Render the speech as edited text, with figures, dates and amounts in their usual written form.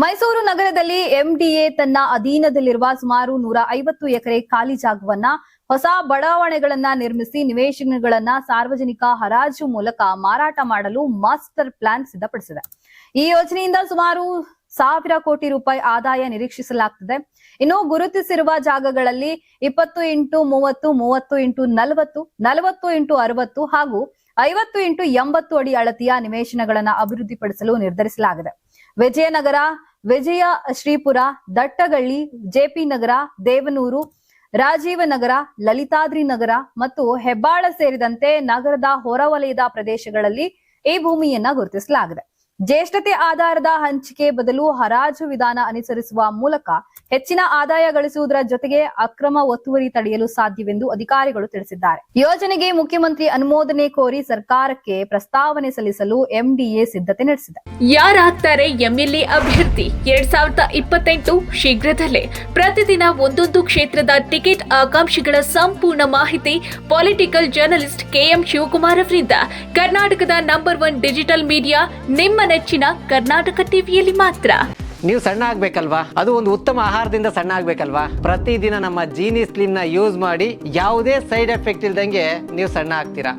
ಮೈಸೂರು ನಗರದಲ್ಲಿ ಎಂಡಿಎ ತನ್ನ ಅಧೀನದಲ್ಲಿರುವ ಸುಮಾರು 150 ಎಕರೆ ಖಾಲಿ ಜಾಗವನ್ನ ಹೊಸ ಬಡಾವಣೆಗಳನ್ನ ನಿರ್ಮಿಸಿ ನಿವೇಶನಗಳನ್ನ ಸಾರ್ವಜನಿಕ ಹರಾಜು ಮೂಲಕ ಮಾರಾಟ ಮಾಡಲು ಮಾಸ್ಟರ್ ಪ್ಲಾನ್ ಸಿದ್ಧಪಡಿಸಿದೆ. ಈ ಯೋಜನೆಯಿಂದ ಸುಮಾರು 1000 ಕೋಟಿ ರೂಪಾಯಿ ಆದಾಯ ನಿರೀಕ್ಷಿಸಲಾಗುತ್ತದೆ. ಇನ್ನು ಗುರುತಿಸಿರುವ ಜಾಗಗಳಲ್ಲಿ 20x30, 30x40, 40x60 ಹಾಗೂ 50x80 ಅಡಿ ಅಳತೆಯ ನಿವೇಶನಗಳನ್ನು ಅಭಿವೃದ್ಧಿಪಡಿಸಲು ನಿರ್ಧರಿಸಲಾಗಿದೆ. ವಿಜಯನಗರ, ವಿಜಯ ಶ್ರೀಪುರ, ದಟ್ಟಗಳ್ಳಿ, ಜೆಪಿ ನಗರ, ದೇವನೂರು, ರಾಜೀವ ನಗರ, ಲಲಿತಾದ್ರಿ ನಗರ ಮತ್ತು ಹೆಬ್ಬಾಳ ಸೇರಿದಂತೆ ನಗರದ ಹೊರವಲಯದ ಪ್ರದೇಶಗಳಲ್ಲಿ ಈ ಭೂಮಿಯನ್ನ ಗುರುತಿಸಲಾಗಿದೆ. ಜ್ಯೇಷ್ಠತೆ ಆಧಾರದ ಹಂಚಿಕೆ ಬದಲು ಹರಾಜು ವಿಧಾನ ಅನುಸರಿಸುವ ಮೂಲಕ ಹೆಚ್ಚಿನ ಆದಾಯ ಗಳಿಸುವುದರ ಜೊತೆಗೆ ಅಕ್ರಮ ಒತ್ತುವರಿ ತಡೆಯಲು ಸಾಧ್ಯವೆಂದು ಅಧಿಕಾರಿಗಳು ತಿಳಿಸಿದ್ದಾರೆ. ಯೋಜನೆಗೆ ಮುಖ್ಯಮಂತ್ರಿ ಅನುಮೋದನೆ ಕೋರಿ ಸರ್ಕಾರಕ್ಕೆ ಪ್ರಸ್ತಾವನೆ ಸಲ್ಲಿಸಲು ಎಂಡಿಎ ಸಿದ್ಧತೆ ನಡೆಸಿದೆ. ಯಾರಾಗ್ತಾರೆ ಎಂಎಲ್ಎ ಅಭ್ಯರ್ಥಿ 2028 ಶೀಘ್ರದಲ್ಲೇ ಪ್ರತಿದಿನ ಒಂದೊಂದು ಕ್ಷೇತ್ರದ ಟಿಕೆಟ್ ಆಕಾಂಕ್ಷಿಗಳ ಸಂಪೂರ್ಣ ಮಾಹಿತಿ ಪೊಲಿಟಿಕಲ್ ಜರ್ನಲಿಸ್ಟ್ ಕೆಎಂ ಶಿವಕುಮಾರ್ ಅವರಿಂದ ಕರ್ನಾಟಕದ ನಂಬರ್ 1 ಡಿಜಿಟಲ್ ಮೀಡಿಯಾ ನಿಮ್ಮ ನೆಚ್ಚಿನ ಕರ್ನಾಟಕ ಟಿವಿಯಲ್ಲಿ ಮಾತ್ರ. ನೀವು ಸಣ್ಣ ಆಗ್ಬೇಕಲ್ವಾ? ಅದು ಒಂದು ಉತ್ತಮ ಆಹಾರದಿಂದ ಸಣ್ಣ ಆಗ್ಬೇಕಲ್ವಾ? ಪ್ರತಿದಿನ ನಮ್ಮ ಜೀನಿ ಸ್ಲಿಮ್ ನ ಯೂಸ್ ಮಾಡಿ ಯಾವುದೇ ಸೈಡ್ ಎಫೆಕ್ಟ್ ಇಲ್ದಂಗೆ ನೀವು ಸಣ್ಣ ಆಗ್ತೀರಾ.